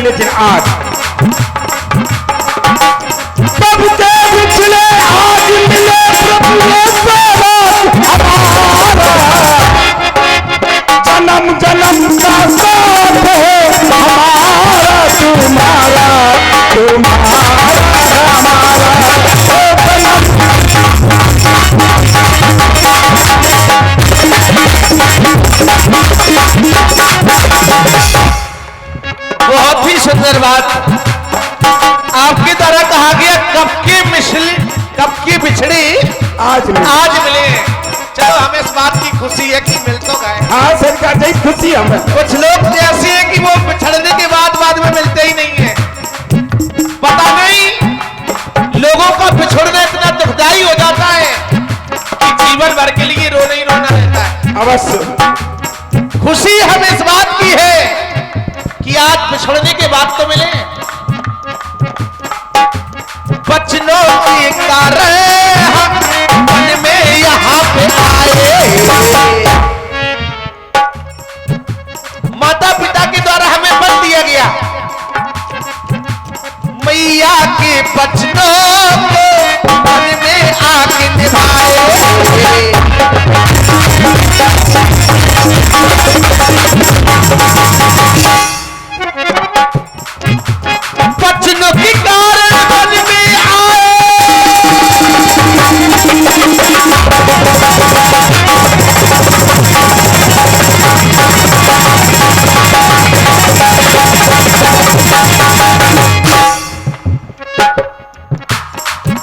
लेकिन आज कब के बिछड़े आज मिले प्रभु जन्म जन्म का साथ है हमारा तुम्हारा बहुत ही सुंदर बात आपके द्वारा कहा गया, कब की बिछड़ी आज मिले। चलो हमें इस बात की खुशी है कि मिल तो गए। हाँ सरकार जी खुशी हमें। कुछ लोग ऐसे हैं कि वो बिछड़ने के बाद में मिलते ही नहीं है। पता नहीं लोगों का बिछड़ना इतना दुखदाई हो जाता है कि जीवन भर के लिए रोना ही रोना रहता है। अवश्य खुशी हमें इस बात की है कि आज बिछड़ने के बाद तो मिले। बचनों के कारण हम मन में यहाँ पे आए, माता पिता के द्वारा हमें बन दिया गया, मैया के बचनों को मन में आके निभाए। बचनों के कारण मन में आए,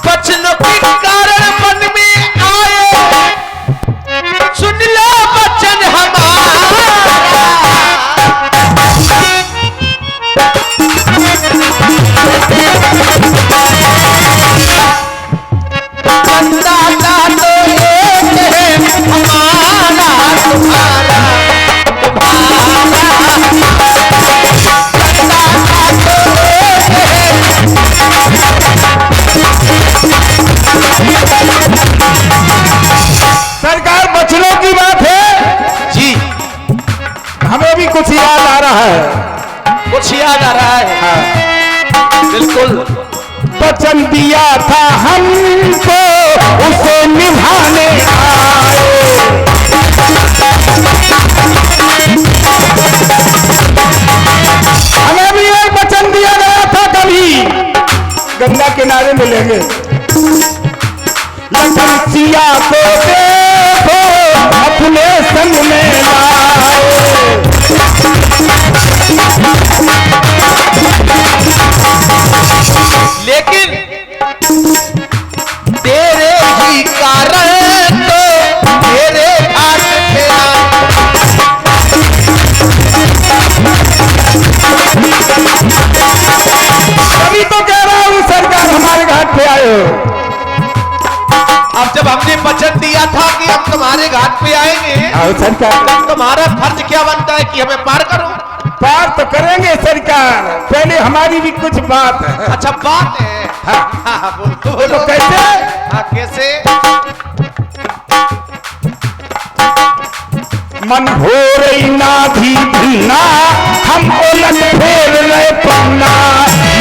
बचनों के कारण मन में आए, सुन लो बचन हमारा। दादा तो एक है हमारा तुम्हारा सरकार बचनों की बात है जी। हमें भी कुछ याद आ रहा है। कुछ याद आ रहा है? हाँ। बिल्कुल। वचन दिया था हमको उसे निभाने आए। हमें भी एक वचन दिया गया था कभी गंगा किनारे मिलेंगे। लखन सिया को देखो अपने संग में लाए। लेकिन तेरे ही कारण तो तेरे घाट पे तभी तो कह रहा हूँ सरकार हमारे घाट पे आए हो। अब जब हमने वचन दिया था कि हम तुम्हारे घाट पे आएंगे, आओ सरकार। तब तुम्हारा फर्ज क्या बनता है कि हमें पार करो? पार तो करेंगे सरकार, पहले हमारी भी कुछ बात है। अच्छा बात है। हाँ। हाँ, बोलो तो कैसे? हाँ, कैसे? मन हो रही ना भी भीना हम उलट फेर रहे पन्ना।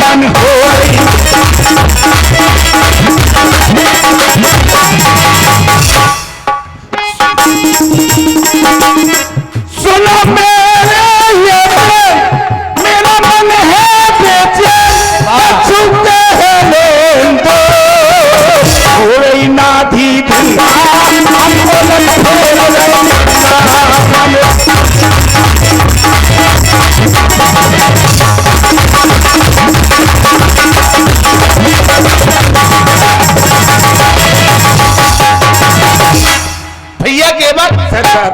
मन हो रही सुनो मेरे ये मेरा मन है बेचैन छुपते हैं लेन दो। हो रही ना भी भीना हम उलट फेर रहे भैया केवल सरकार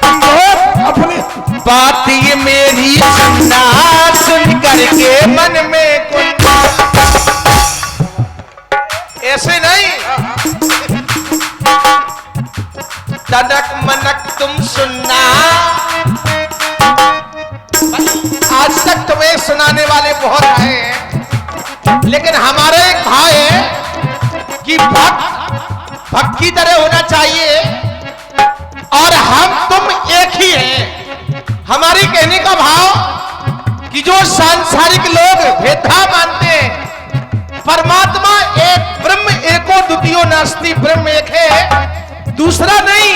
बहुत अपने बात ये मेरी सुनना, सुन करके मन में कुछ ऐसे नहीं, तनक मनक तुम सुनना। आज तक तुम्हें सुनाने वाले बहुत आए हैं, लेकिन हमारा एक भाव है कि भक्त की तरह होना चाहिए और हम तुम एक ही हैं। हमारी कहने का भाव कि जो सांसारिक लोग भेदभाव मानते हैं, परमात्मा एक, ब्रह्म एको द्वितीयो नास्ति, ब्रह्म एक है दूसरा नहीं।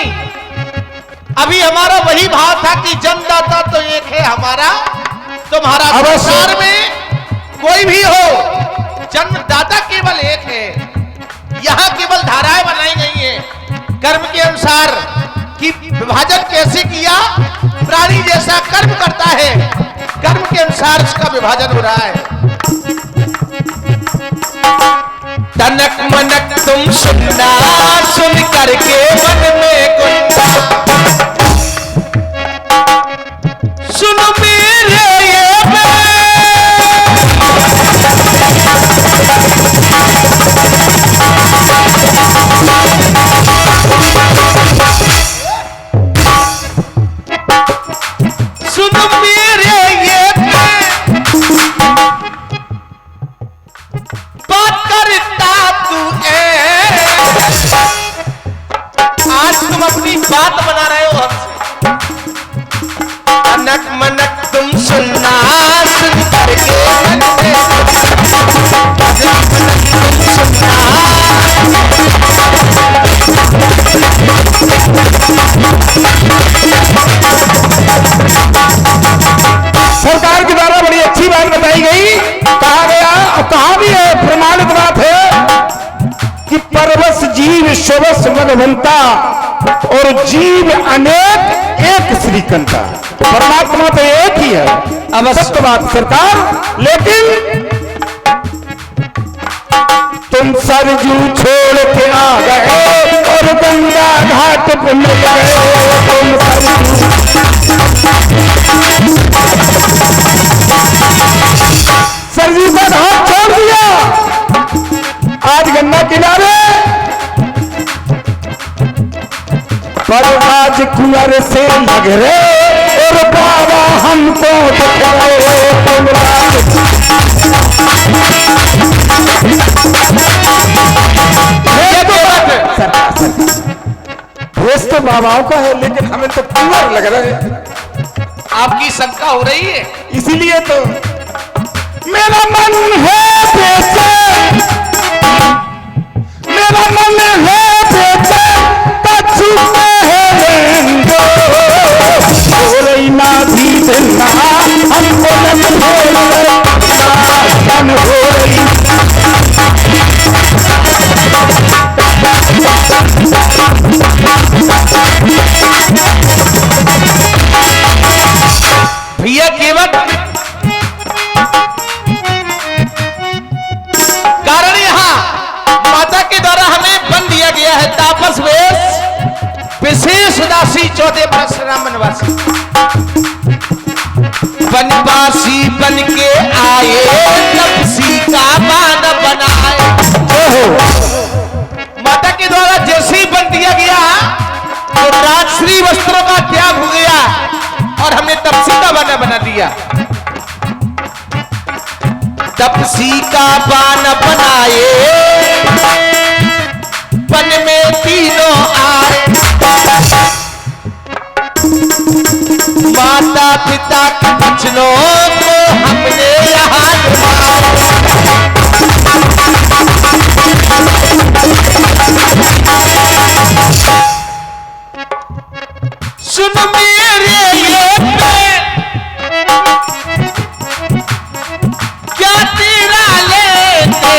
अभी हमारा वही भाव था कि जन्मदाता तो एक है हमारा तुम्हारा। संसार में कोई भी हो, जन्मदाता केवल एक है। यहां केवल धाराएं बनाई गई है कर्म के अनुसार कि विभाजन कैसे किया। प्राणी जैसा कर्म करता है, कर्म के अनुसार उसका विभाजन हो रहा है। तनक मनक तुम सुनना, सुन करके मन में कुंडा, सुन मेरे ये सुन मेरे ये बात करता तू आज तुम अपनी बात बना रहे हो हमसे। अनक मनक तुम सुनना, सुन करके मन में सरकार के द्वारा बड़ी अच्छी बात बताई गई। कहा गया और कहा भी है, प्रमाणित बात है कि परवश जीव शवस मनवंता, और जीव अनेक एक श्रीकंता। परमात्मा तो एक ही है, अब सत्य बात सरकार। लेकिन तुम सरजू छोड़ के आ गए और गंगा घाट पर मिल गए। तुम सरजू का घाट छोड़ दिया, आज गंगा किनारे पर आज कुंवर से लग रहे और बाबा हमको भेष तो बाबाओं का है, लेकिन हमें तो कुंवर लग रहे हैं। आपकी शंका हो रही है, इसीलिए तो मेरा मन है बेचैन, मेरा मन है बेचैन, कछु पहलेंगे हो रही ना भी दिलना, हमको मन हो रही। भैया केवल कारण यहां माता के द्वारा हमें बन दिया गया है तापस वेश, विशेष उदासी 14 वर्ष राम वनवासी। वनवासी बन के आए, तपसी का मान बनाए। माता के द्वारा जैसे ही बन दिया गया तो राजश्री वस्त्रों का त्याग हो गया और हमने तपसी का बाना बना दिया। तपसी का बाना बनाए, वन में तीनों आए। माता पिता के बचनों को हमने यहाँ सुन मेरे ये क्या तेरा लेते,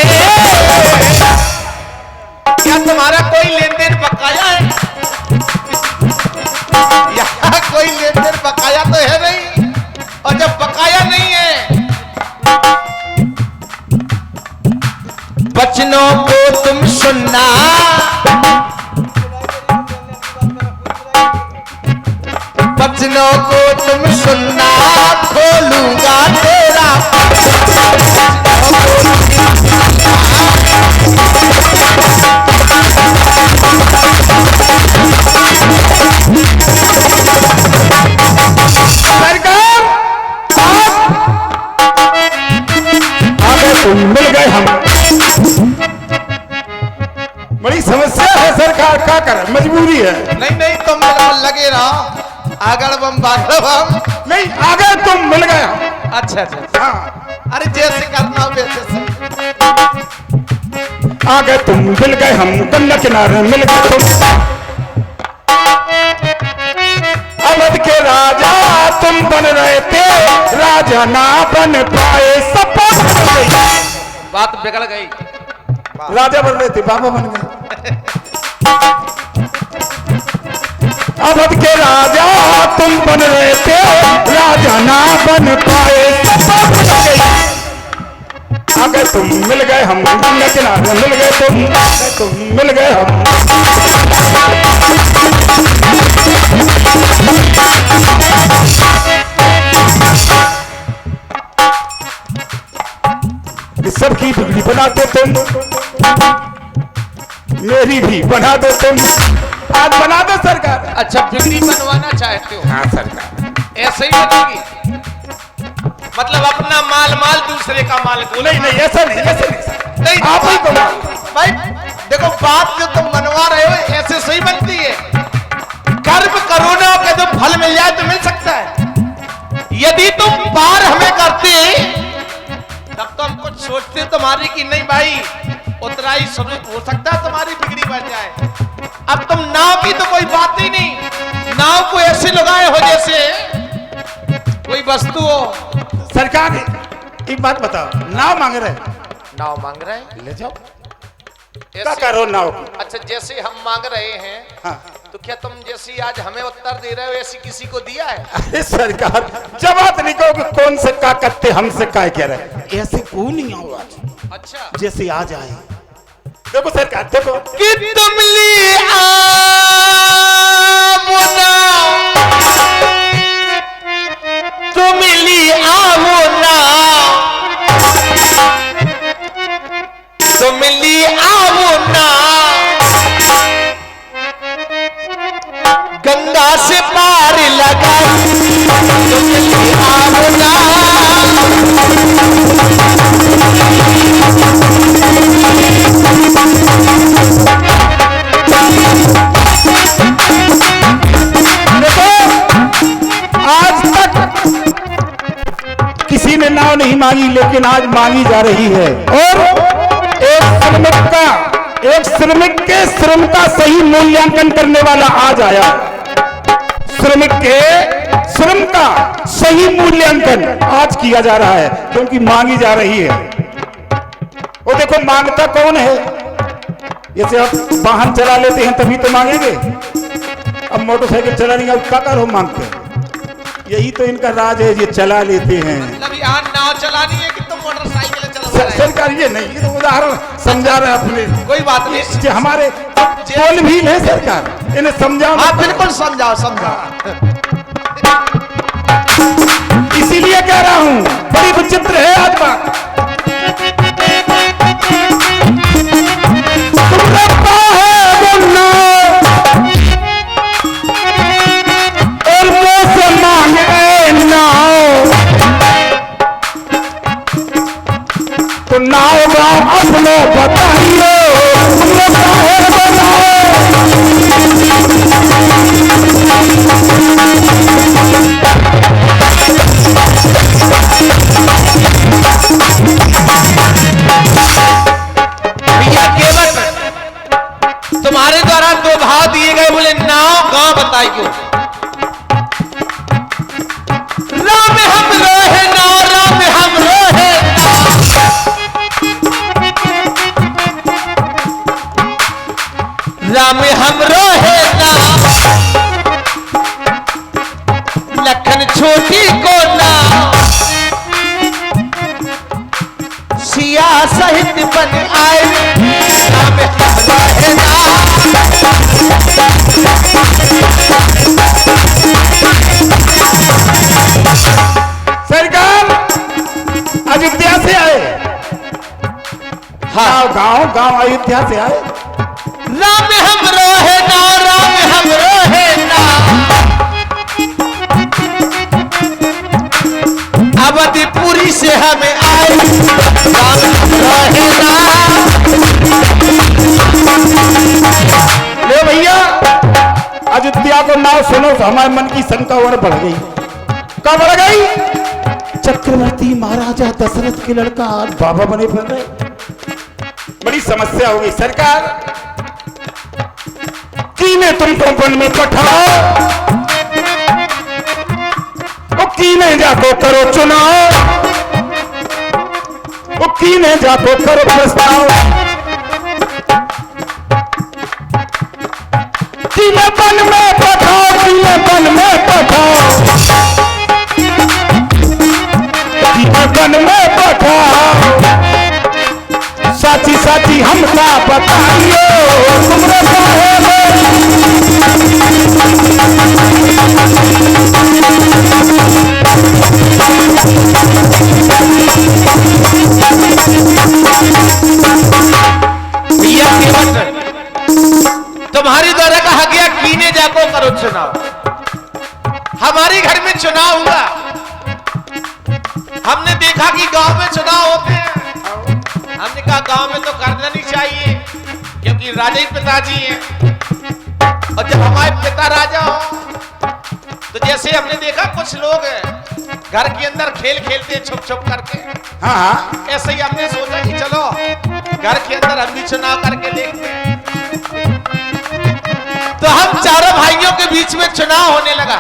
क्या तुम्हारा कोई लेन देन बकाया है? यहाँ कोई लेन देन बकाया तो है नहीं, और जब बकाया नहीं है, बचनों को तुम सुनना, बचनों को तुम सुनना, खोलूंगा तेरा सरकार। आगे तुम मिल गए हम, बड़ी समस्या है सरकार, क्या कर, मजबूरी है। नहीं तुम लगे रहो, आगड़ बम बागड़ बम। नहीं, आगे तुम मिल गए हम। अच्छा अच्छा। हाँ अरे जैसे करना हो वैसे से। आ गए तुम मिल गए हम गंगा किनारे मिल गए तुम अवध के राजा तुम बन रहे थे राजा ना बन पाए सब बात बिगड़ गई। राजा बन रहे थे बाबा बन गए अवध के राजा तुम बन रहे थे राजा ना बन पाए सब बन गए अगर तुम मिल गए हम गंगा किनारे मिल गए तुम मिल गए हम सबकी बिगड़ी बनाते तुम मेरी भी बना दो तुम आज बना दो सरकार। अच्छा बिगड़ी बनवाना चाहते हो? हाँ सरकार ऐसे ही बनेगी मतलब अपना माल माल दूसरे का माल को नहीं नहीं ऐसा नहीं नहीं आप ही को भाई देखो बात जो तुम बनवा रहे हो ऐसे सही बनती है। कर्म करो ना के तो फल मिल जाए तो मिल सकता है। यदि तुम पार हमें करते तब तो हम कुछ सोचते तुम्हारी कि नहीं भाई उतना ही स्वरूप हो सकता है तुम्हारी बिगड़ी बन जाए। अब तुम नाव की तो कोई बात ही नहीं। नाव को ऐसे लगाए हो जैसे कोई वस्तु हो। सरकार एक बात बताओ नाव मांग रहे नाव मांग रहे हैं ले जाओ क्या ऐसे- करो नाव अच्छा जैसे हम मांग रहे हैं हाँ तो क्या तुम जैसी आज हमें उत्तर दे रहे हो ऐसी किसी को दिया है? अरे सरकार जवाब नहीं कहो कि कौन से का करते हमसे काय कह रहे ऐसे को नहीं आओ आज अच्छा जैसे आज आए देखो सरकार देखो कि तुम लिए तुम लिए आओ ना तुम लिए आओ ना गंगा से पार लगा तुम लिए आओ ना आज तक किसी ने नाव नहीं मांगी लेकिन आज मांगी जा रही है और एक श्रमिक के श्रम का सही मूल्यांकन करने वाला आज आया। श्रमिक के श्रम का सही मूल्यांकन आज किया जा रहा है क्योंकि मांगी जा रही है। वो देखो मांगता कौन है जैसे आप वाहन चला लेते हैं तभी तो मांगेंगे। अब मोटरसाइकिल चला नहीं अब क्या करो मांगते हैं यही तो इनका राज है ये चला लेते हैं। मतलब यहाँ नाव चलानी है कि तुम मोटरसाइकिल चला रहे सरकार ये नहीं ये तो उदाहरण समझा रहे अपने कोई बात नहीं जो हमारे बोल भी है सरकार इन्हें समझाओ। हाँ बिल्कुल समझाओ समझाओ। इसीलिए कह रहा हूं बड़ी विचित्र है आज बात। तुम लगता है वो नाव और मुंह से मांगे नाव तो नाव गाँव अपने बताइए तुम लगता है वो नाव तुम्हारे द्वारा दो भाव दिए गए बोले नाव गांव बताइयो। राम हम रोहे नाव राम हम रोहे राम हम रोहे नाव लखन छोटी को नाव सिया सहित बन आए राम हम रोहे नाव। सरकार अयोध्या से आए। हाँ गांव अयोध्या से आए। राम हम रोहे नाव राम हम रोहे नाव अवधपुरी से हमें आए राम हम रोहे नाव। ले भैया अयोध्या को नाव सुनो तो हमारे मन की शंका और बढ़ गई। कब बढ़ गई चक्रवर्ती महाराजा दशरथ के लड़का आज बाबा बने फिर रहे। बड़ी समस्या हो गई सरकार। कीने तुमको वन में पठाओ, वो कीने जाको करो चुनाव, वो कीने जाको करो प्रस्ताव। कीने वन में पठाओ, कीने वन में पठाओ, कीने वन में पठाओ। साथी साथी हमका बताइयो तुमरे साहेब। तुम्हारी द्वारा कहा गया कीने जाको करो चुनाव। हमारे घर में चुनाव हुआ, हमने देखा कि गांव में चुनाव होते हैं। हमने कहा गांव में तो करना नहीं चाहिए क्योंकि राजा ही पिताजी हैं, और जब हमारे पिता राजा हो तो जैसे हमने देखा कुछ लोग घर के अंदर खेल खेलते हैं छुप छुप करके। हाँ, ऐसे ही हमने सोचा कि चलो घर के अंदर हम भी चुनाव करके देखते हैं। तो हम चारों भाइयों के बीच में चुनाव होने लगा।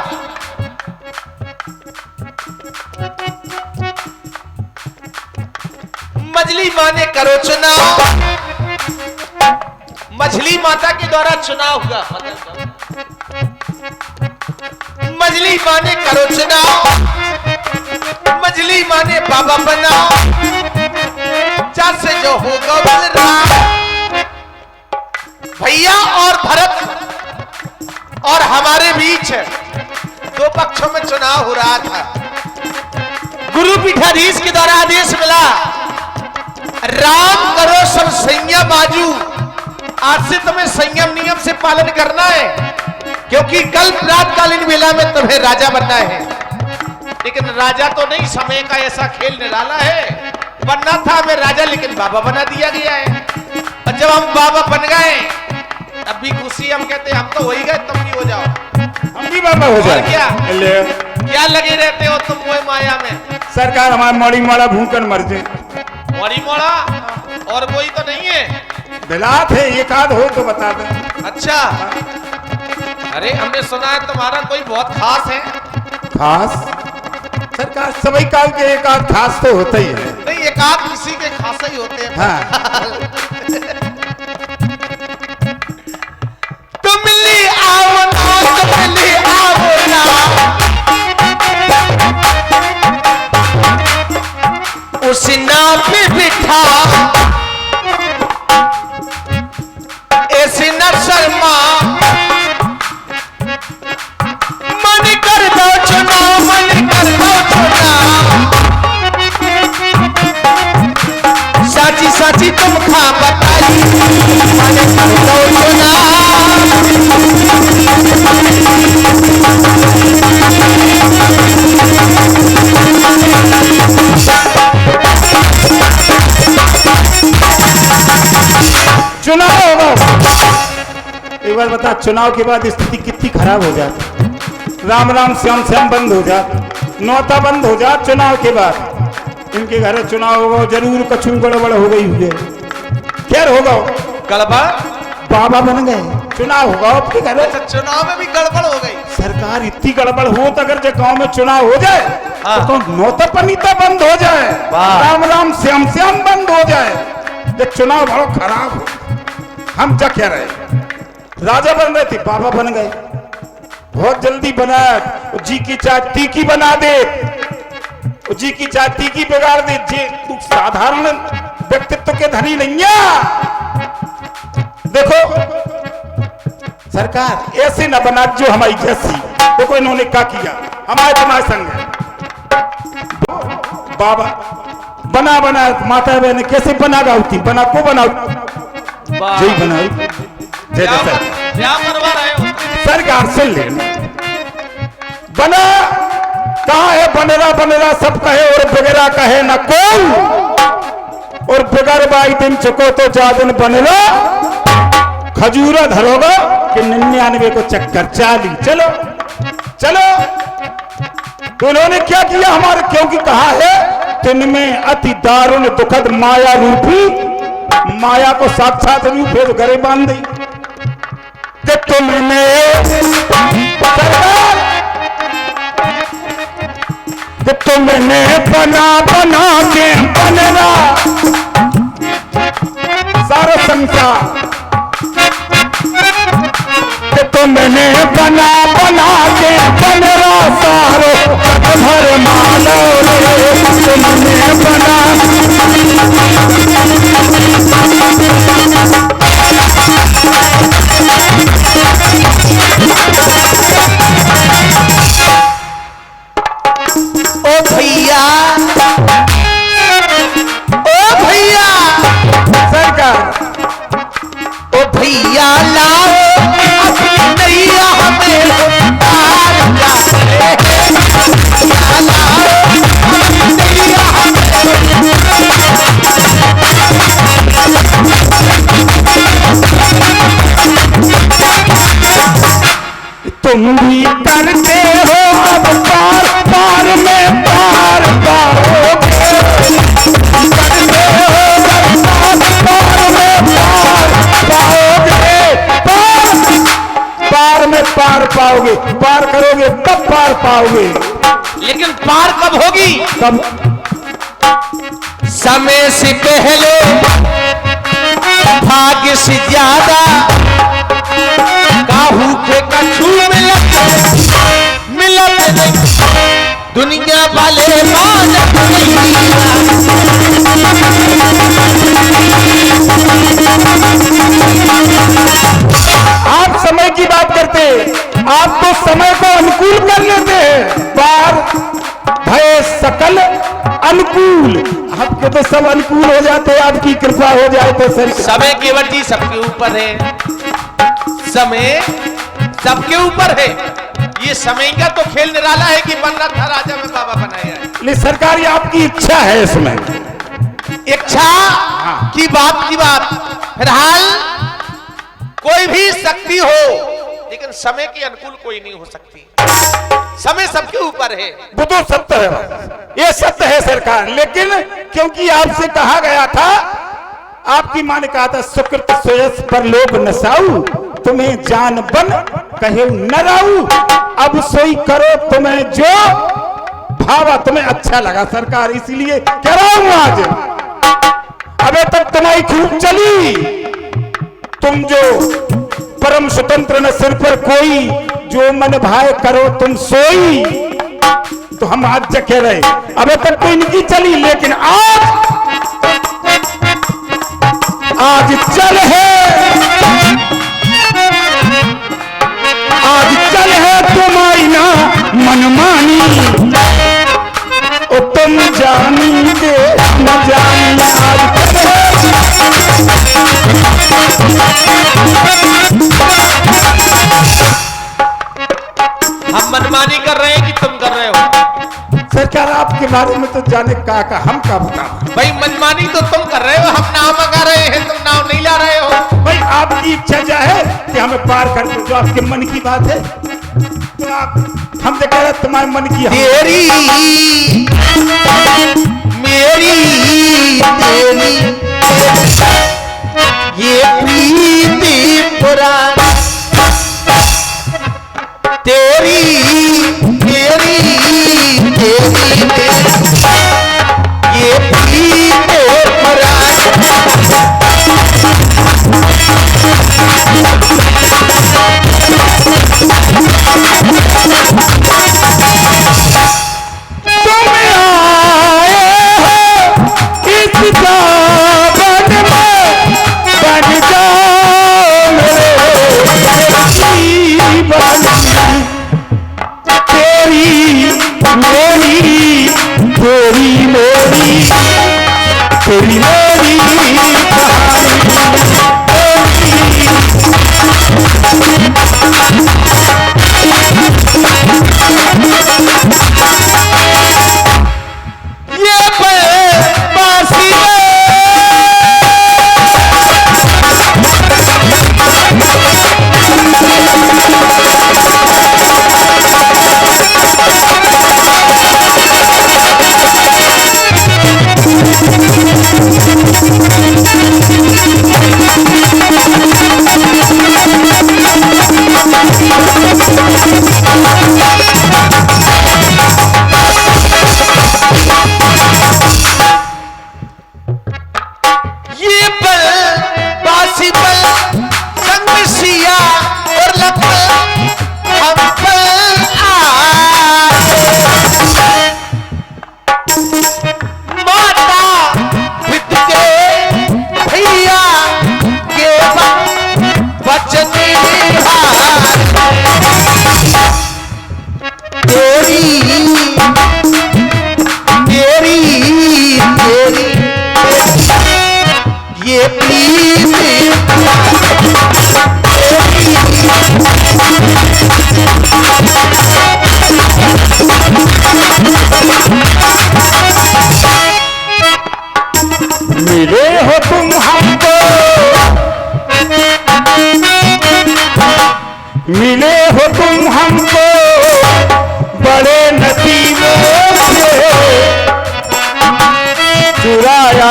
मछली माँ ने करो चुनाव, मछली माता के द्वारा चुनाव हुआ। मछली माँ ने करो चुनाव, मछली माँ ने बाबा बनाओ, से जो होगा बलराम। भैया और भरत और हमारे बीच दो पक्षों में चुनाव हो रहा था। गुरु पीठाधीश के द्वारा आदेश मिला, राम करो सब संयम आजू। आज से तुम्हें संयम नियम से पालन करना है क्योंकि कल रातकालीन वेला में तुम्हें राजा बनना है। लेकिन राजा तो नहीं, समय का ऐसा खेल निराला है। बनना था हमें राजा, लेकिन बाबा बना दिया गया है। और जब हम बाबा बन गए तब भी खुशी, हम कहते हैं हम तो हो ही गए, तुम भी हो जाओ, हम भी बाबा हो जाए। क्या लगे रहते हो तुम मोह माया में। सरकार हमारा मौड़ी मोड़ा भूखकर मर जाए। मौड़ी मोड़ा और कोई तो नहीं है, बिलात है, एक आध हो तो बता दे। अच्छा, अरे हमने सुना है तुम्हारा कोई बहुत खास है। खास सरकार सभी काल के एक आध खास तो होता ही है। नहीं, एक आध किसी के खास ही होते हैं। हाँ। तुम ले आओ ना, तुम ले आओ ना, उस नाव पे बिठा, ऐसे न शर्मा, मन कर दो चुनाव, मन कर दो चुनाव। साची साची तुम खा बताई, मन कर दो चुनाव। चुनाव होगा, एक बार बता, चुनाव के बाद स्थिति कितनी खराब हो जाती। राम राम श्याम श्याम बंद हो जाता, नौता बंद हो जाता। चुनाव के बाद इनके घर चुनाव होगा, जरूर कछु गड़बड़ हो गई हुई। खैर होगा, गड़बड़ बाबा बन गए, चुनाव होगा आपके घर। अच्छा, चुनाव में भी गड़बड़ हो गई। सरकार इतनी गड़बड़ हो तो अगर जो गांव में चुनाव हो जाए तो नौता पनीता बंद हो जाए, राम राम श्याम श्याम बंद हो जाए, जब चुनाव बड़ा खराब हो। हम जा क्या रहे, राजा बन रहे थे, बाबा बन गए। बहुत जल्दी बना, जी की चाय तीखी बना दे, जी की चाय तीखी बिगाड़ दे। तू साधारण व्यक्तित्व के धनी नहीं है। देखो सरकार ऐसे न बना जो हमारी जैसी। देखो इन्होंने क्या किया, हमारे तुम्हारे संग है। बाबा बना बना माता बहन कैसे बना गाती, बना को बनाऊ जी बनाई। क्या करवा रहे हो सरकार सुन ले, बना कहा है, बनेरा बनेरा सब कहे और बगैरा कहे न कौन, और बगैर बाई दिन चुको तो जादन बनेरा, खजूरा धरोगा कि 99 को चक्कर चाली। चलो चलो तो इन्होंने क्या किया हमारे, क्योंकि कहा है तिनमें अति दारुण दुखद माया रूपी, माया को साक्षात रूप है तो गरे बांध दी कि तुमने कि तुमने बना बना के बनरा सारा संसार, कि तुमने बना बना के बनरा सारो भर मानो रे, तुमने बना ओ भैया, ओ भैया सरकार, ओ भैया लाओ अपनी नैया हमें उतार जा, भैया लाओ अपनी नैया तुम भी करते हो अब पार पार में पार पाओगे, करते हो अब पार में पार पाओगे, पार में पार पाओगे, पार करोगे तब पार पाओगे। लेकिन पार कब होगी? कब? समय से पहले, भाग्य से ज्यादा, काहू के कछू मिलत नहीं, दुनिया वाले मानत नहीं। आप समय की बात करते, आप तो समय को अनुकूल कर लेते हैं, पार भय सकल अनुकूल, आपके तो सब अनुकूल हो जाते हैं, आपकी कृपा हो जाए तो सर। समय केवल जी सबके ऊपर है, समय सबके ऊपर है। ये समय का तो खेल निराला है कि बन रहा था राजा में बाबा बनाया है। लेकिन सरकार ये आपकी इच्छा है इसमें, इच्छा की बात फिलहाल कोई भी शक्ति हो, लेकिन समय के अनुकूल कोई नहीं हो सकती। समय सबके ऊपर है, वो तो सत्य है, ये सत्य है सरकार। लेकिन क्योंकि आपसे कहा गया था, आपकी मां ने कहा था सुकृत सोयस पर लोग नसाऊ, तुम्हें जान बन कहे न राऊ, अब सोई करो तुम्हें जो भावा, तुम्हें अच्छा लगा सरकार, इसीलिए कह रहा हूं आज। अबे तक तुम्हारी खूब चली, तुम जो परम स्वतंत्र न सिर पर कोई, जो मन भाए करो तुम सोई, तो हम आज जखे रहे। अबे तक तो इनकी चली, लेकिन आज चल है, आज चल है तुम्हारी ना मनमानी, ओ तुम जानी के न जानी, आज चल है। हम मनमानी कर रहे हैं कि तुम कर रहे हो? सरकार आपके बारे में तो जाने का हम का बताओ भाई, मनमानी तो तुम कर रहे हो, हम नाव मंगा रहे हैं, तुम नाव नहीं ला रहे हो। भाई आपकी इच्छा क्या है कि हमें पार कर दो, जो आपके मन की बात है, तो आप हमसे कह रहे तुम्हारे मन की तेरी मेरी तेरी ये प्रीति पुरानी, तेरी मेरी तेरी ये प्रीति पुरानी। तुम आए हो इस सावन में, बन जाओ मेरे जीवन में,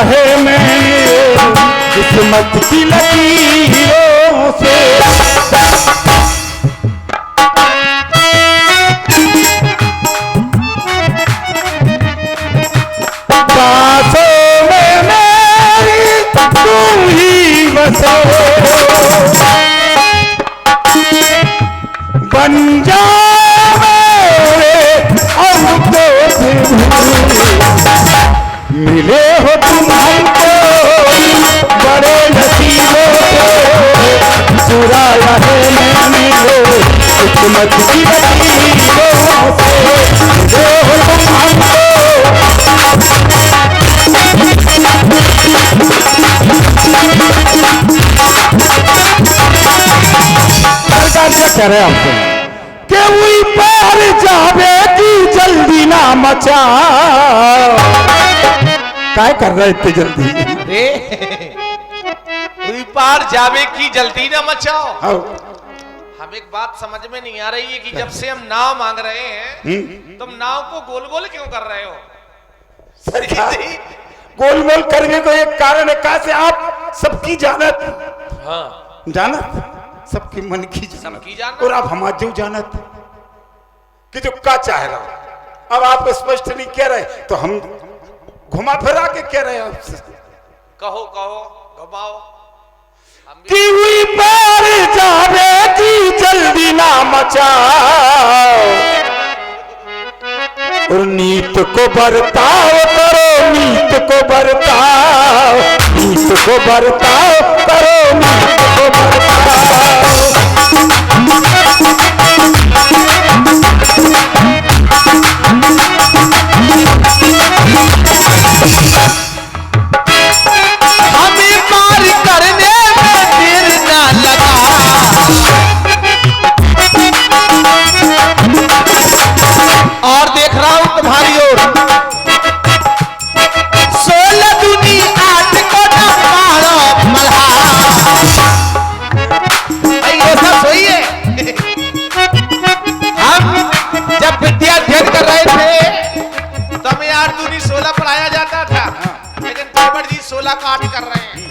है मैंने किस्मत की लकीरों से। बासों में मेरी तुम ही बसो, बन जा मिले हो तुम हमको बड़े नसीबों से, चुराया है मैंने किस्मत की लकीरों से। मिले हो तुम हमको सरकार क्या कह रहे हैं हमसे कि वही पार जावे की जल्दी ना मचा। काय कर रहे इतनी जल्दी? कोई पार जावे की जल्दी ना मचाओ। हाँ। हम एक बात समझ में नहीं आ रही है कि जब से हम नाव मांग रहे हैं तुम नाव को गोल गोल क्यों कर रहे हो? सरकार गोल गोल करने को एक कारण है, कहा से आप सबकी जानत। हाँ। जानत सबकी मन की सबकी जानत और आप हमारे जो जानत कि जो का चाह रहा। अब आप स्पष्ट नहीं कह रहे तो हम घुमा फिरा के कह रहे हैं आपसे। कहो कहो घुमाओ। कि हुई पार जावे की जल्दी ना मचाओ, और नीत को बरताओ करो, नीत को बरताओ, नीत को बरताओ करो, नीत को बरताओ। हमें पार करने में देर ना लगा, और देख रहा हूं तुम्हारी ओर 16 दूनी 8 को न मारो मल्हार। ये सब सही है। हम जब विद्या अध्ययन कर रहे थे तो हमें 8 दूनी 16 पढ़ाया जाता था, लेकिन केवट जी 16 का 8 कर रहे हैं।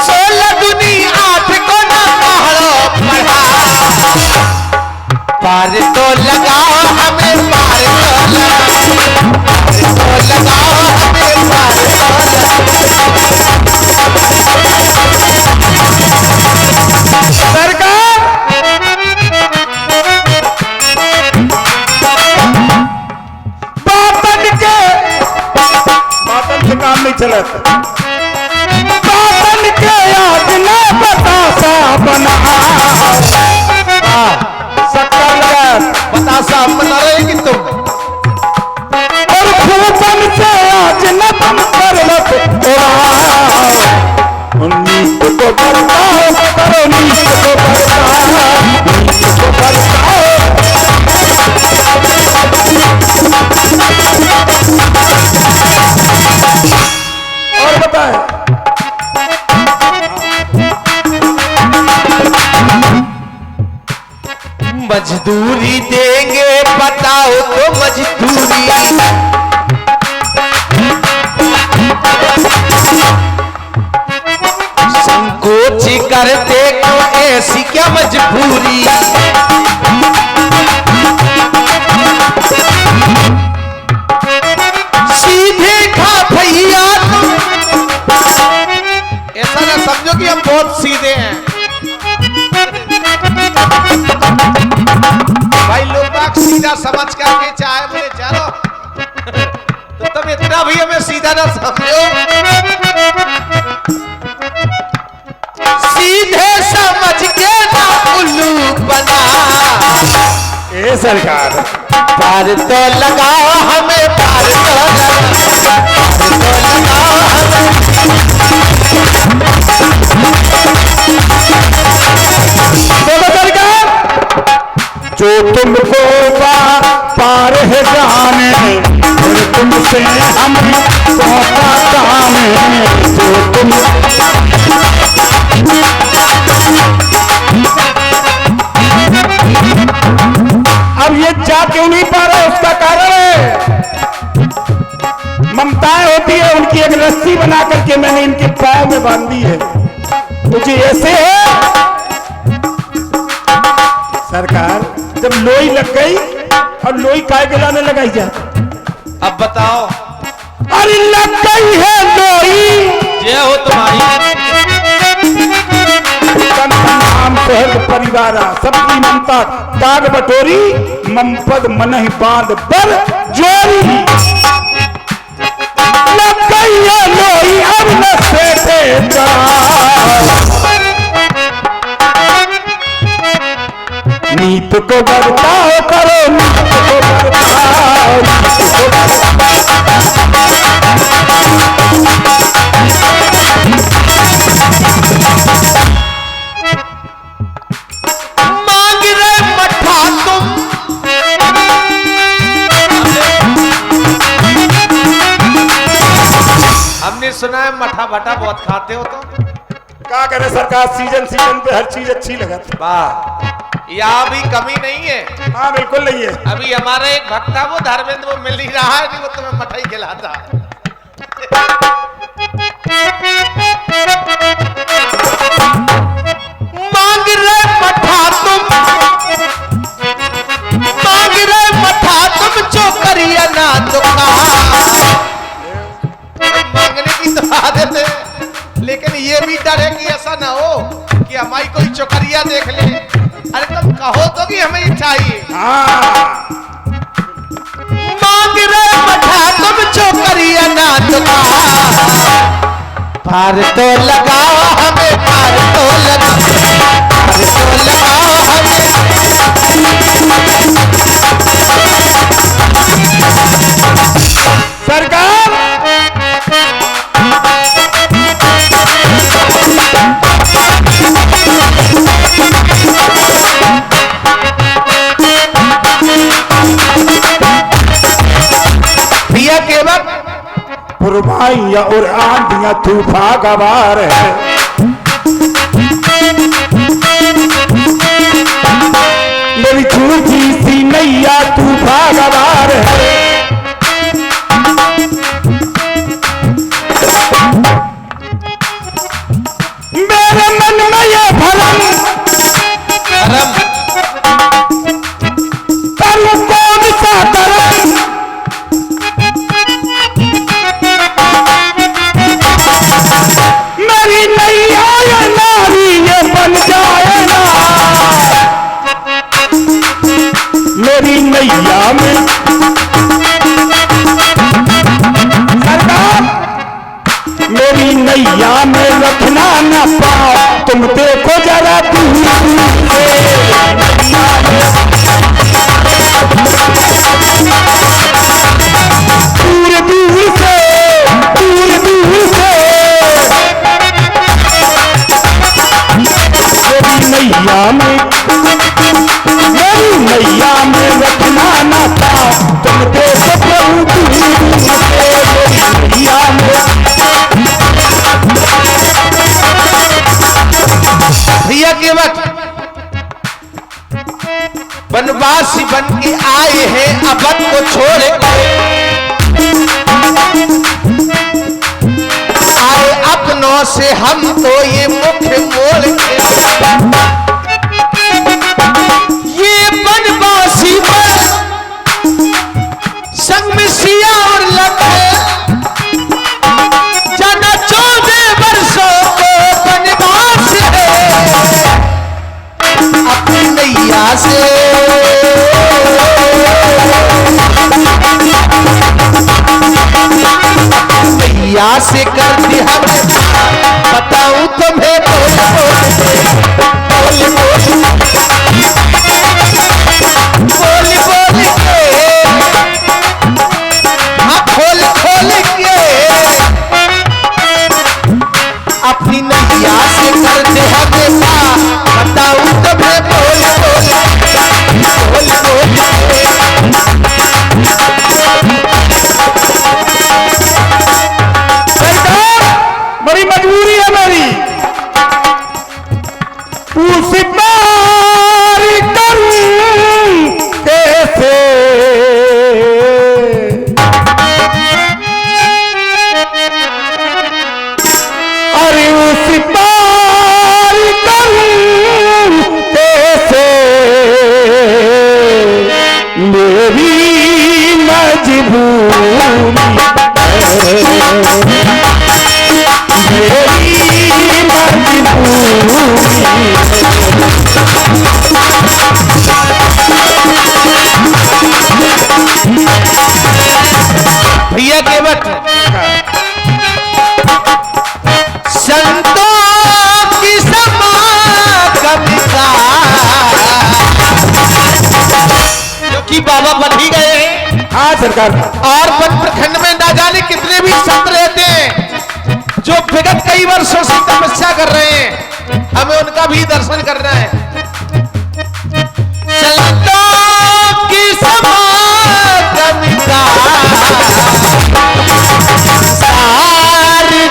16 दूनी 8 को न मारो मल्हार। पार तो लगाओ हमें, पार तो लगाओ, पार तो लगाओ हमें, पार तो सरकार बातन से काम नहीं चलत। बातन के याद न बतासा बना बतासा बना रहे कि तुम, और फूफन से आज न तुम करवत नीत को बरताओ करो, नीत को बरताओ, नीत को बरताओ। और बताएं मजदूरी देंगे बताओ तो मजदूरी, संकोच करते क्यों, ऐसी क्या मजबूरी। सीधे खा भैया ऐसा ना समझो कि हम बहुत सीधे हैं। भाई लोग बाग सीधा समझ करके चाहे बोले चलो, तो तुम इतना भी हमें सीधा ना समझो। सीधे समझ के ना उल्लू बना। ए सरकार पार तो लगाओ हमें, पार तो लगाओ, पार तो लगाओ हमें। बोलो सरकार, जो तुमको पार है जाने, और तुमसे हम सौंपा काम है, जो तुम अब ये जा क्यों नहीं पा रहा, उसका कारण है ममताएं होती है उनकी एक रस्सी बना करके मैंने इनके पैर में बांधी है। मुझे ऐसे है सरकार, जब लोई लग गई और लोई काय के लाने लगाई जा। अब बताओ। अरे लग गई है लोई, ये हो तुम्हारी नाम सहज परिवारा, सबकी ममता ताग बटोरी, ममपद मनहि बांध बर जोरी। लग गई है लोई अब न सेठे जा, नीत को बरताओ करो, नीत को बरताओ, नीत को मांग रहे मठा तुम, हमने सुना है मठा भटा बहुत खाते हो तुम। क्या करे सरकार, सीजन सीजन पे हर चीज अच्छी लगती। वाह, यहाँ भी कमी नहीं है। हाँ बिल्कुल नहीं है। अभी हमारा एक भक्त था वो धर्मेंद्र, वो मिल ही रहा है नहीं, वो तुम्हें मठाई खिलाता। मांग रहे मठा तुम, मांग रहे मठा तुम, जो करिए ना तो मांगने की तो आदत है, लेकिन ये भी डर है कि ऐसा ना हो कि हमारी कोई चौकरिया देख ले। अरे तुम कहो तो कि हमें ये चाहिए। हाँ मांग रहे मठा तुम, जो करिए ना तो पार तो लगाओ हमें, पार तो लगाओ, पार तो लगाओ हमें। सरकार, भैया के वक्त पुरवाइया और आंधियां तूफान गवार है, मेरी झूठी सी नैया तूफान गवार है। मेरे मन में ये भरम धर्म करूं कौन सा धर्म, मेरी नैया ये नारी ये बन जाए ना, मेरी नैया में सरकार, मेरी नैया में रखना न पाओ तुम, देखो जरा दूर से नैया में, दूर दूर से, दूर दूर से मेरी नैया में, मेरी नैया में रखना न पाओ तुम, देखो प्रभु दूर से मेरी नैया में। भैया के वक्त वनवासी बन के आए हैं अवध को छोड़ के, आए अपनों से हम तो ये मुख मोड़ के। ये वनवासी बन संग में सिया और लखन, जाना 14 वर्षों को वनवास है, अपनी नैया से नैया से कर दी हमें, बताऊं तुम्हें बोल बोल मजबूरी मेरी भैया केवट संतों की समागमिका जो कि बाबा बन ही गए हैं। हाँ सरकार। और वन प्रखंड में ना जाने कितने भी संत रहते हैं जो विगत कई वर्षों से तपस्या कर रहे हैं, हमें उनका भी दर्शन करना है। संतों की समागमिका सारी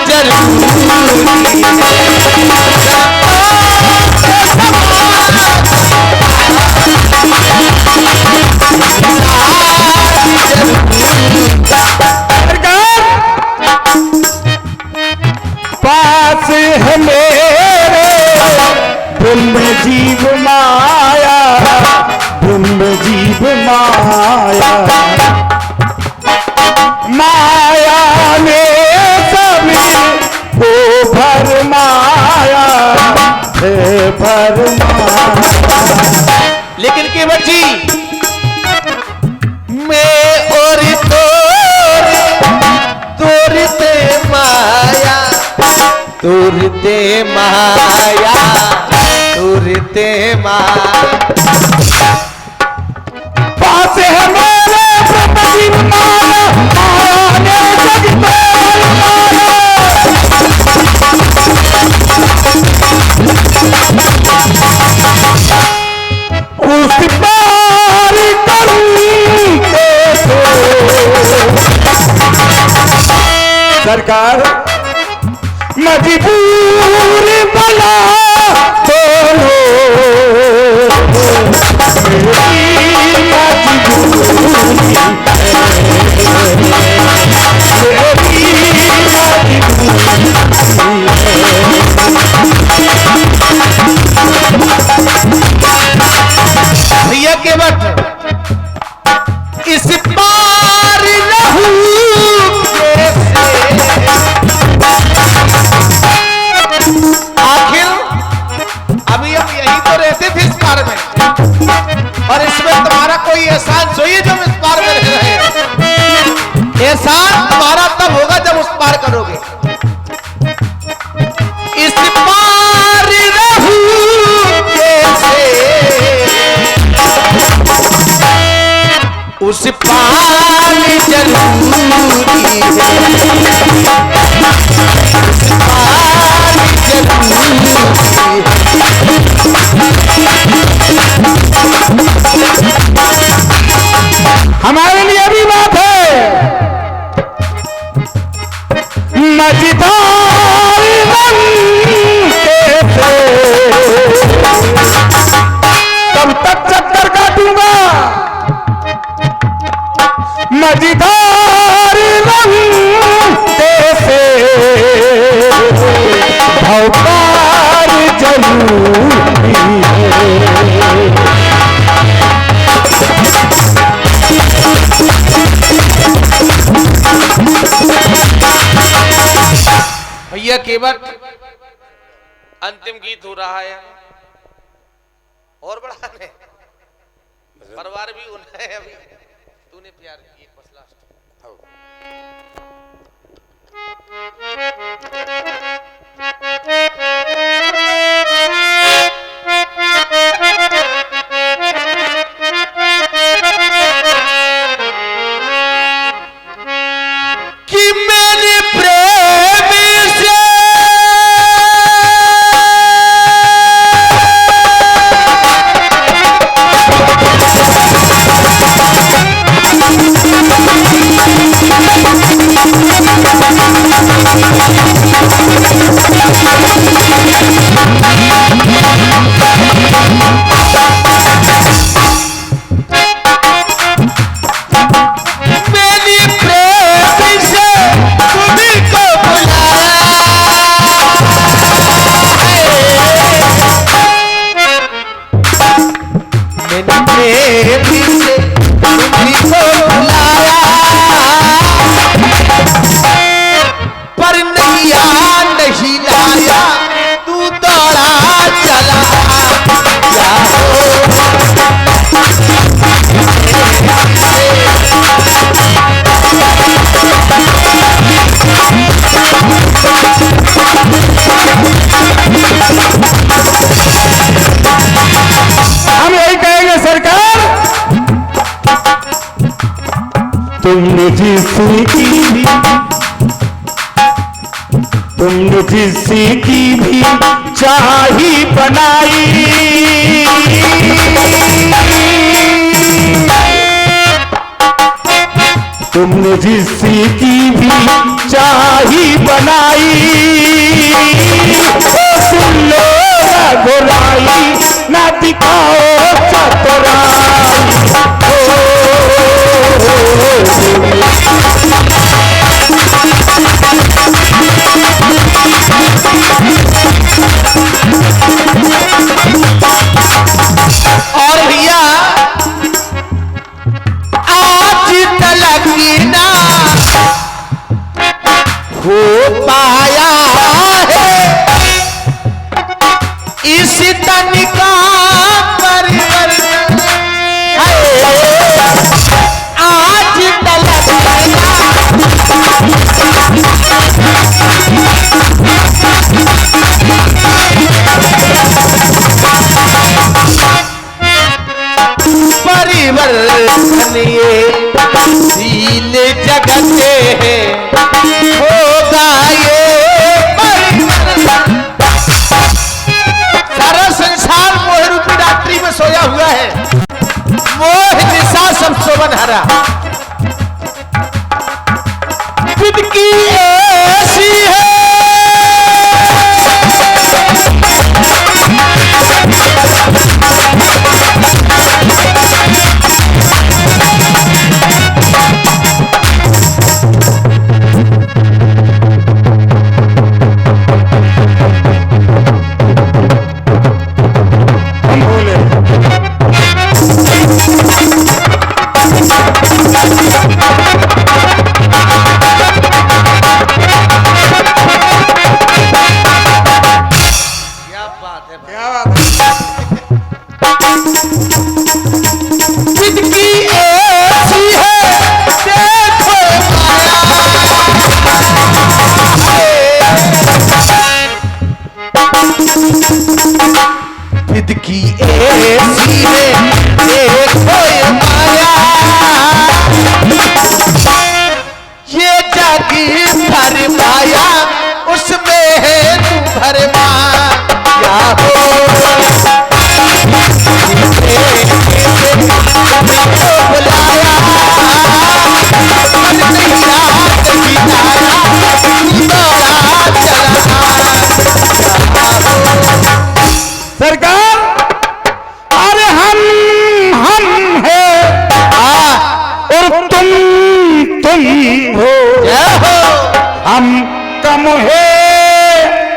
पास है मेरे ब्रह्म जीव माया, ब्रह्म जीव माया, माया ने सभी को भरमाया है, भरमाया। लेकिन केवट जी मैं और तोरते माया, तोरते माया, तोरते माया। पास है मेरे ब्रह्म जीव माया, माया ने सभी को भरमाया। उस पार करूं कैसे सरकार, मजबूर बना दोनों मेरी मजबूरी भैया केवट इस पार रहूं कैसे, आखिर अभी हम यहीं तो रहते थे इस पार में, और इसमें तुम्हारा कोई एहसान चाहिए जब इस पार में रह रहे हैं। एहसान तुम्हारा तब होगा जब उस पार करोगे। इस पार रहूं कैसे, उस पार जरूरी है, उस पार जरूरी हमारे लिए भी बात है। मजेदार रंग कैसे तब तक चक्कर काटूंगा, मजेदार रंग कैसे भवकार जरूरी है। भैया केवट अंतिम गीत हो रहा है और बढ़ाने परिवार भी उन्हें अभी तूने प्यार की बस लास्ट। कि मेरे प्रेम से तुम्ही को बुलाया तुमने जिसकी भी चाही बनाई, तुमने जिसकी भी चाही बनाई, सुन लो ना बुराई ना दिखाओ चतुराई। और भैया आज तलक ना हो पाया है इस तन का परिवर्तन, आज तलक परिवर्तन ये दीन जगत है, होगा ये परिवर्तन। सारा संसार मोह रूपी रात्रि में सोया हुआ है, मोह निशा सब सोवन हरा। खुद की ऐसी है की ऐसी है देखो ये माया, ये जग फरमाया उसमें है तू भरमा, क्या हो बुलाया मन नहीं रात बिताया सरकार। अरे हम है और तुम हो, हम कम है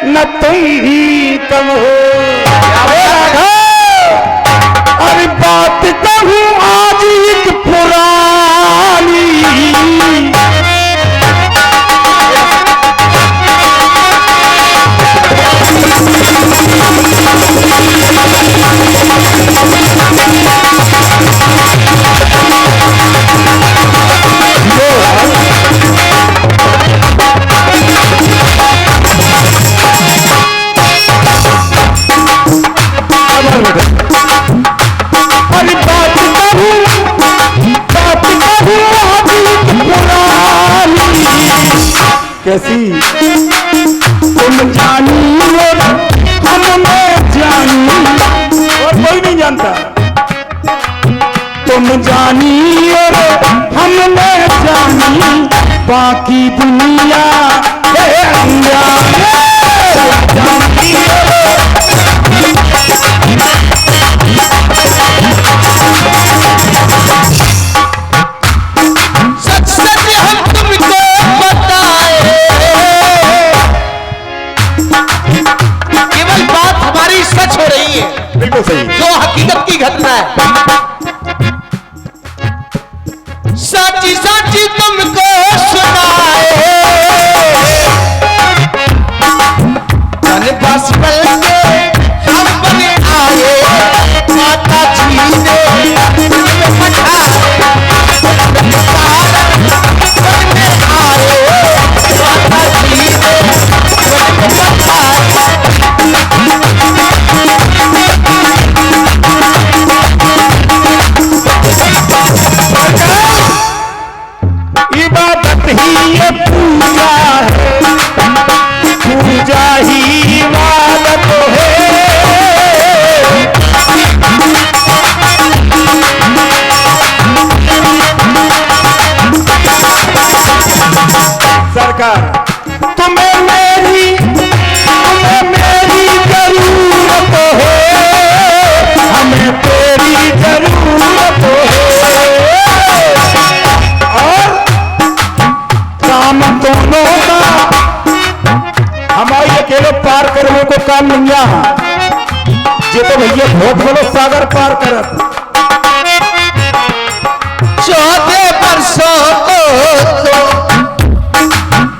न तुम ही कम हो। अरे बात कहूँ आज एक पुरानी, कैसी तुम जानी और हम मैं जानी और कोई नहीं जानता, तुम जानी और हम मैं जानी, बाकी दुनिया है अनजानी। सच सच हम तुमको बताए, केवल बात हमारी सच हो रही है, बिल्कुल सही, जो हकीकत की घटना है। सच सच तुमको सुनाए, बस पल के हम बने आए, माता जी ने दुनिया है, पूजा ही इबादत है। सरकार तुम्हें मेरी जरूरत है, हमें तेरी जरूरत है। और काम दोनों का, हमारे अकेले पार करने को काम नहीं है, ये तो भैया बहुत बड़ो सागर पार करत। 14 वर्षों को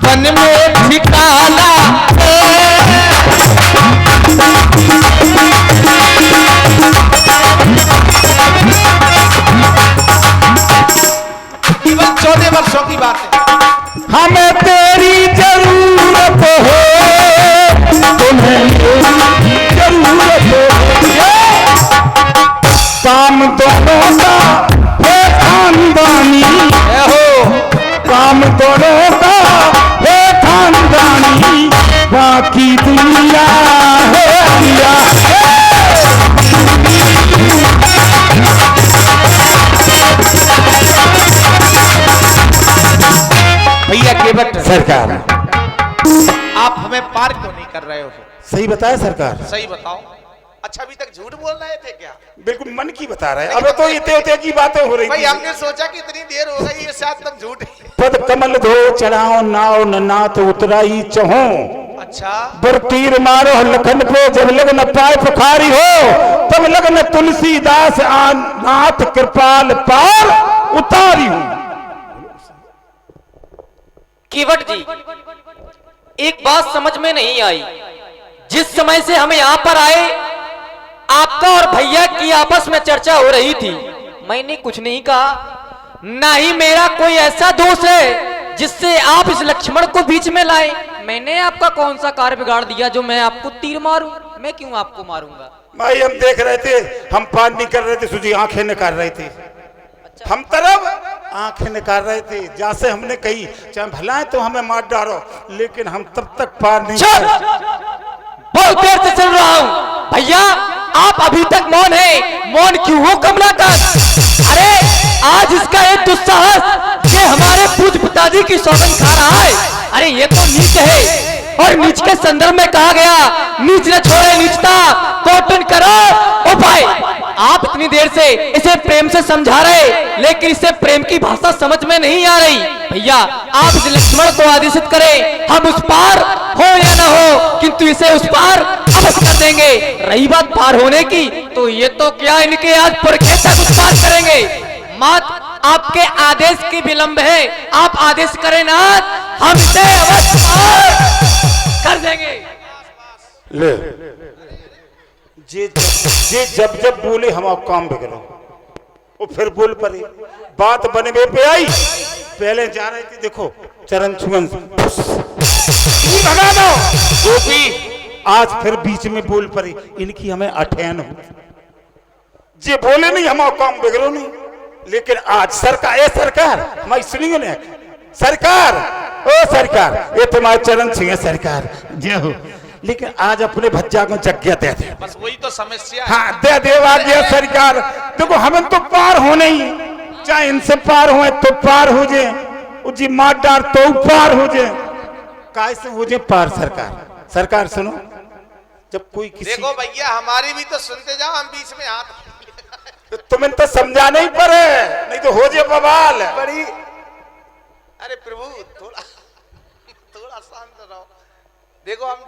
वन में ठिकाना केवल 14 वर्षों की बात है। हमें तेरी जरूरत है, तुम्हें मेरी जरूरत है। काम दोनों का है खानदानी, काम दोनों का है खानदानी, बाकी दुनिया है अलिया। भैया केवट सरकार आप हमें पार क्यों नहीं कर रहे हो? सही बताया सरकार, सही बताओ। अच्छा अभी तक झूठ बोल रहे थे क्या? बिल्कुल मन की बता रहे हैं। अब तो इतने उतने की बातें हो रही भाई थी। हमने सोचा कि इतनी देर हो गई, ये शायद तक झूठ है। पद कमल धो चढ़ाओ नाव न नाथ उतरा ही चहो, अच्छा बर तीर मारो लखन पे जब लगन पाए पुखारी हो, तब लगन तुलसीदास नाथ कृपाल पार उतारी हूं। केवट जी, एक बात समझ में नहीं आई। जिस समय से हम यहाँ पर आए, आपका और भैया की आपस में चर्चा हो रही थी। मैंने कुछ नहीं कहा, ना ही मेरा कोई ऐसा दोष है जिससे आप इस लक्ष्मण को बीच में लाए। मैंने आपका कौन सा कार्य बिगाड़ दिया जो मैं आपको तीर मारूं? मैं क्यों आपको मारूंगा? भाई हम देख रहे थे, हम पार नहीं कर रहे थे, सुजी आंखें निकाल रहे थे। हम तरफ आंखें निकाल रहे थे, जैसे हमने कही चाहे भला है तो हमें मार डालो, लेकिन हम तब तक पार नहीं कर। बहुत देर से सुन रहा हूँ भैया, आप अभी तक मौन है। मौन क्यों हो कमलाकर? अरे आज इसका एक दुस्साहस ये हमारे पूज्य पिताजी की सौगंध खा रहा है। अरे ये तो नीच है, और नीच के संदर्भ में कहा गया, नीच न छोड़े नीचता, कौटुन करो उपाय। आप इतनी देर से इसे प्रेम से समझा रहे, लेकिन इसे प्रेम की भाषा समझ में नहीं आ रही। भैया आप इस लक्ष्मण को आदेशित करें, हम उस पार हो या ना हो, किंतु इसे उस पार अवश्य कर देंगे। रही बात पार होने की, तो ये तो क्या इनके आज पुरखे तक उस पार करेंगे। मात आपके आदेश की विलंब है, आप आदेश करें नाथ, हम इसे अवश्य पार कर देंगे। ले जे जब जब बोले हम काम बिगड़ो, वो फिर बोल पड़े, बात बनवे पे आई। पहले जा रहे थे, देखो चरण छुअन भगा दो गोपी, आज फिर बीच में बोल पड़े, इनकी हमें अठैन हो। जे बोले नहीं हम काम बिगड़ो नहीं, लेकिन आज सरकार, ए सरकार हमारी सुनियो ने, सरकार ओ सरकार, ये तुम्हारे चरण छुए सरकार जय हो, लेकिन आज अपने भज्जा को जगह दे दे। बस वही तो समस्या है। हाँ दे देवा दिया सरकार। देखो हमें तो पार होना ही, चाहे इनसे पार हुए तो पार हो जाए, जी मार डार तो पार हो जाए, कैसे हो जाए पार। सरकार सरकार सुनो, जब कोई किसी, देखो भैया हमारी भी तो सुनते जाओ, हम बीच में हाथ तुम्हें तो समझाना ही पड़े, नहीं तो हो जाए बवाल बड़ी। अरे प्रभु थोड़ा थोड़ा शांत रहो। देखो हम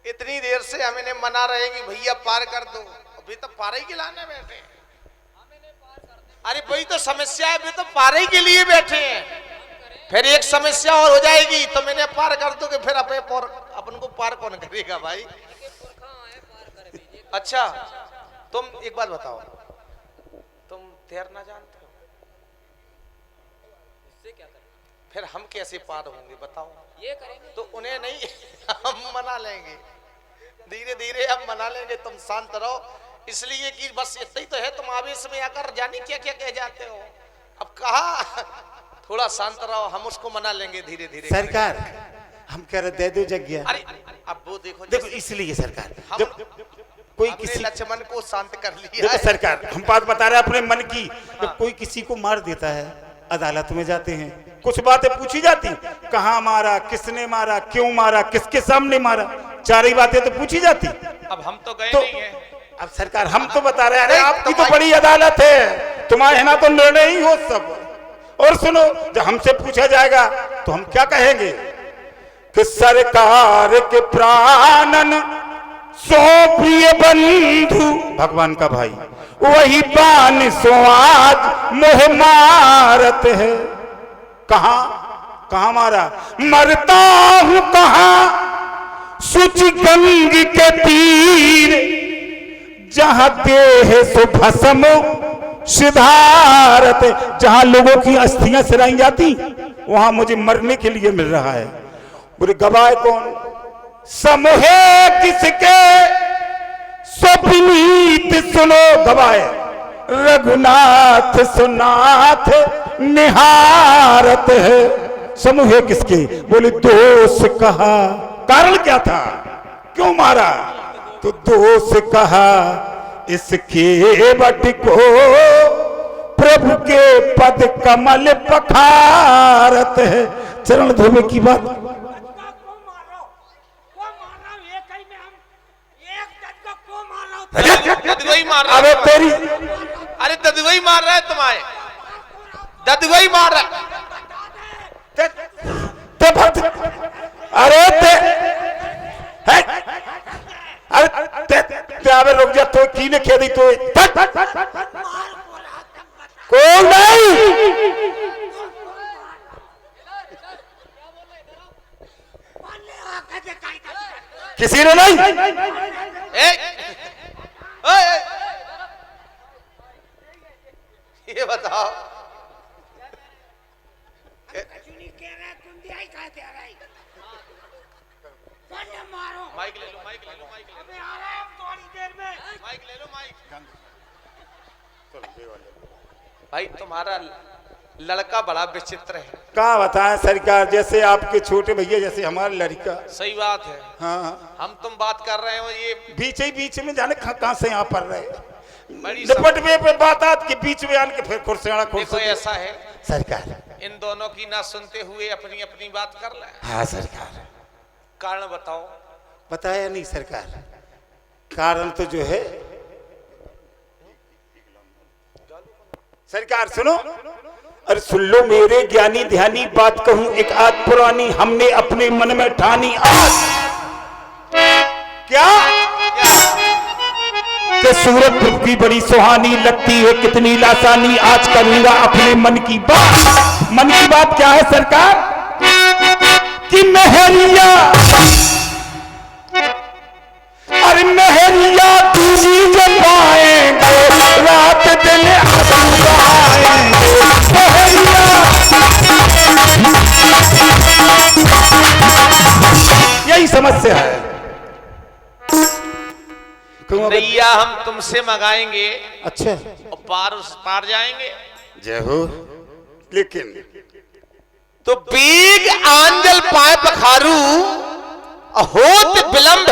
इतनी देर से हम इन्हें मना रहे कि भैया पार कर दो, अभी तो पारे के लाने बैठे। अरे वही तो समस्या है, अभी तो पारे के लिए बैठे हैं, फिर एक समस्या और हो जाएगी तो मैंने पार कर दो कि फिर अपन को पार कौन करेगा भाई। अच्छा तुम एक बात बताओ, तुम तैरना जानते हो? फिर हम कैसे पार होंगे बताओ? ये करेंगे तो उन्हें नहीं हम मना लेंगे, धीरे धीरे हम मना लेंगे, तुम शांत रहो। इसलिए कि बस इतना ही तो है, तुम आवेश में आकर जानी क्या क्या कह जाते हो। अब कहा थोड़ा शांत रहो, हम उसको मना लेंगे धीरे धीरे। सरकार हम कह रहे दे दो जगह। अरे अब वो देखो देखो इसलिए सरकार हम जब कोई अपने किसी लक्ष्मण को शांत कर लिया देखो है। सरकार हम बात बता रहे हैं अपने मन की। जब कोई किसी को मार देता है अदालत में जाते हैं, कुछ बातें पूछी जाती, कहाँ मारा, किसने मारा, क्यों मारा, किसके सामने मारा, चार ही बातें तो पूछी जाती। अब हम तो गए तो नहीं है। अब सरकार हम तो बता रहे हैं, अरे नहीं, आपकी तो तुम्हारी- बड़ी अदालत है, तुम्हारे ना तो निर्णय ही हो सब। और सुनो, जब हमसे पूछा जाएगा तो हम क्या कहेंगे कि सरकार के प्राणन सो प्रिय बंधु, भगवान का भाई वही बान सो आज मोह मारत है। कहां मारा, मरता हूं कहां सुचि गंग के तीर, जहां देह सो भस्म सिधारत, जहां लोगों की अस्थियां सिराई जाती वहां मुझे मरने के लिए मिल रहा है। बोले गवाह कौन, समूहे किसके स्वप्नीत सुनो, गवाह रघुनाथ सुनाथ निहारत है। समूहे किसके, बोले दोष कहा, कारण क्या था, क्यों मारा, तो दोष कहा इसके बट को प्रभु के पद कमल पखारत है। चरण धोने की बात, ददुई मार रहा अरे है। तेरी, अरे ददुई मार रहा है तुम्हारे, ददुई मार रहा है। ते भक्त, अरे ते है, अरे ते आवे रुक जा, तो की ने खेदी तो कोई नहीं, किसी ने नहीं। ए, ओए, ये बताओ माइक ले लो, माइक ले लो, माइक ले लो, माइक ले लो, माइक। भाई तुम्हारा लड़का बड़ा विचित्र है। कहाँ बताएं सरकार, जैसे आपके छोटे भैया जैसे हमारा लड़का। सही बात है। हाँ, हम तुम बात कर रहे हो, ये बीच ही बीच में जाने कहाँ से यहाँ पर रहे, बड़ी निपट में पे बात आत के बीच में आन के फिर कुर्सियाँ देखो ऐसा है, सरकार। इन दोनों की ना सुनते हुए अपनी अपनी बात कर ले। हाँ सरकार, कारण बताओ। बताया नहीं सरकार, कारण तो जो है सरकार सुनो, अरे सुन लो मेरे ज्ञानी ध्यानी बात कहूं एक आध पुरानी, हमने अपने मन में ठानी आज क्या कि सूरत पृथ्वी बड़ी सुहानी लगती है, कितनी लासानी, आज करूंगा अपने मन की बात। मन की बात क्या है सरकार, कि महरिया, अरे महरिया दूरी जब पाएंगे रात दिन आएंगे, महरिया यही समस्या है। नैया हम तुमसे मंगाएंगे अच्छा, और पार उस पार जाएंगे। जय हो, लेकिन तो बीग आंजल पाए पखारू, होत विलंब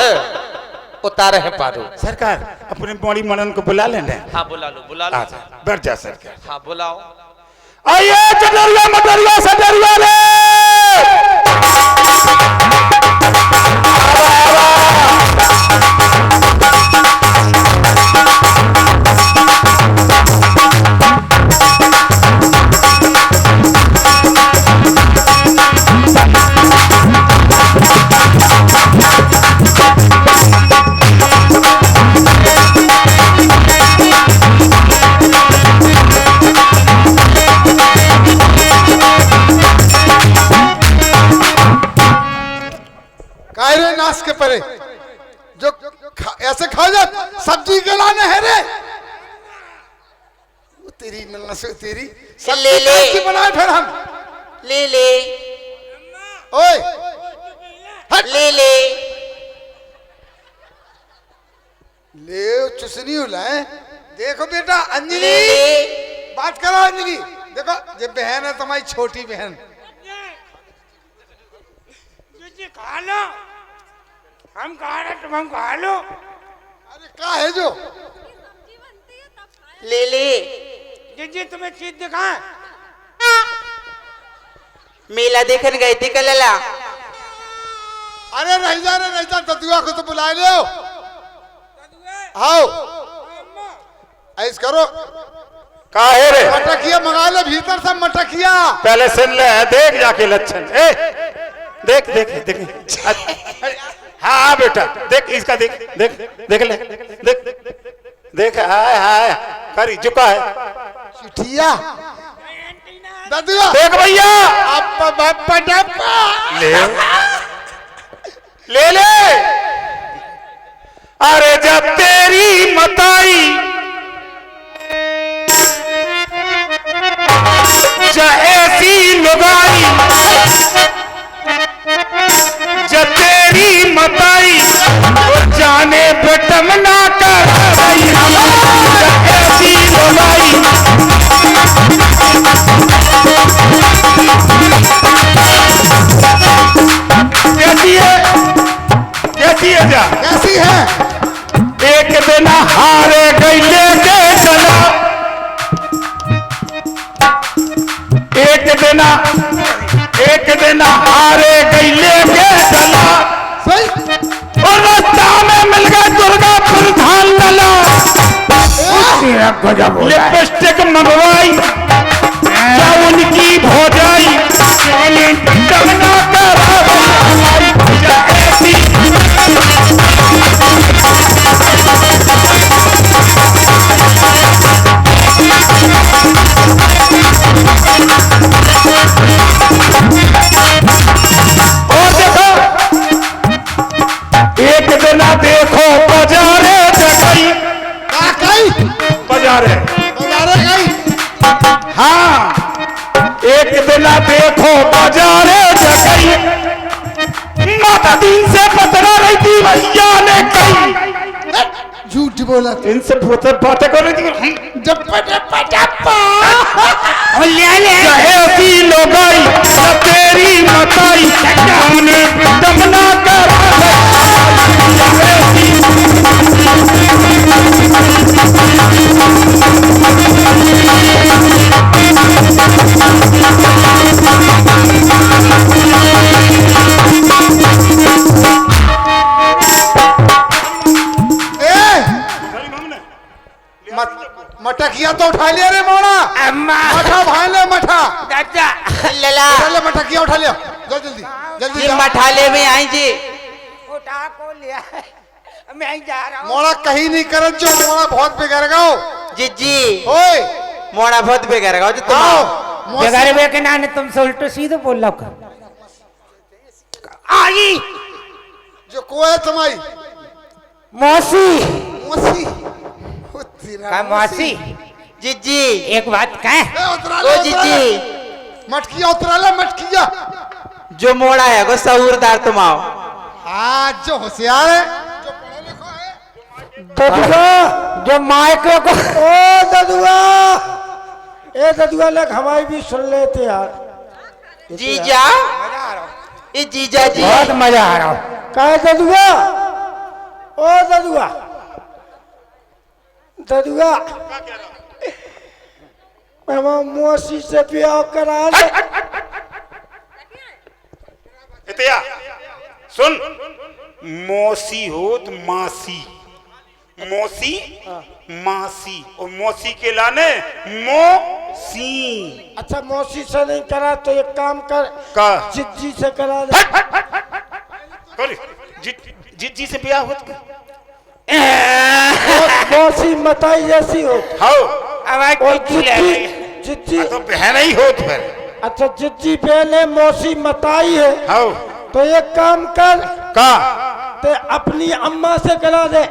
उतारे हैं पारू। सरकार अपने बड़ी मनन को बुला लेना। हाँ बुला लो, बुला लो। आजा, बैठ जा सरकार। हाँ बुलाओ। आइए चटरिया मटरिया सटरिया रे, कायरे नाश के परे जो ऐसे खा जा, सब्जी के लाने है रे, वो तेरी मिलना से तेरी ले ले। सब्जी बनाए फिर हम ले ले ओए हट ले ले ले चुसनी उलाए। देखो बेटा अंजलि, ले ले बात करो अंजलि, देखो ये बहन है तुम्हारी छोटी बहन। जी खा लो, हम खा रहे तुम हम खा लो। अरे क्या है जो ले ले जी तुम्हें चीज दिखाएं। मेला देखने गए थे कल ला। अरे रह जा ददुआ को तो बुला लो। आओ ऐस करो काहे रे मटकिया मंगा ले भीतर से मटकिया। पहले सुन ले, देख जाके लक्षण। ए देख देख देख। हाँ बेटा देख इसका, देख देख देख ले, देख देख। हाय हाय करी झुका है चिट्ठिया ददुआ देख भैया। ले ले ले। अरे जब तेरी मताई ऐसी लुगाई, जब तेरी मताई जाने बेटम ना कर ऐसी लुगाई। कैसी है जा कैसी है? एक दिन हारे गई लेके चला, एक दिन हारे गई लेके चला। और रास्ता में मिल गया दुर्गापुर धान लला। लिपस्टिक मंगवाई क्या उनकी भौजाई, डमना देखो बाजारे जगई, बाजारे हाँ एक दिन देखो बाजारे जगई। माता दिन से पतरा रही थी भैया ने कही। झूठ बोला इनसे बातें कर रही थी। ऐसी लोगाई तेरी मताई दमना कर। मटकिया तो उठा लिया रे मोड़ा। मठा भाई ले मठा लला चले मटकिया उठा लिया। जल्दी जल्दी ये जाओ। मठाले में आई जी। उठा को लिया मैं जा रहा हूँ। मोड़ा कहीं नहीं करत जो मोड़ा बहुत बिगड़ गओ। जिज्जी ओए मोड़ा बहुत बेकार गया जो तुम आओ बेगारे बे के नाने तुमसे उल्टो सीधे बोल लो कर आई जो को है तुम्हारी मौसी मौसी का मौसी जिज्जी एक बात कह ओ जिज्जी मटकिया उतरा ले मटकिया। जो मोड़ा है वो सहूरदार तुम आओ। हाँ जो होशियार है जो पढ़ा लिखा है। ददुआ जो माइको को ओ ददुआ ए ददुआ लग हमारी भी सुन लेते यार। जीजा ये जीजा जी बहुत मजा आ रहा हो। कहे ददुआ ओ ददुआ ददुआ मौसी से ब्याह करा ले। इतिया सुन, मौसी हो तो मासी, मौसी मासी और मौसी के लाने मौसी। अच्छा मौसी से नहीं करा तो एक काम कर का जिज्जी से करा दे। जिज्जी से ब्याह होता मौसी मताई जैसी हो हो और जिज्जी जिज्जी तो बहन ही हो फिर। अच्छा जिज्जी बहन है मौसी मताई है हो तो एक काम कर का ते अपनी अम्मा से करा दे।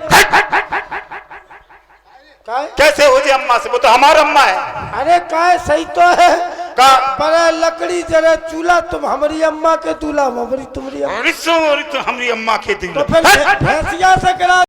काय? कैसे हो जी अम्मा से? वो तो हमारा अम्मा है। अरे काय सही तो है का पर लकड़ी जरा चूल्हा तुम हमारी अम्मा के दूल्हा हमारी तुम्हारी अम्मा। हमारी अम्मा खेती तो फिर भैंसिया से करा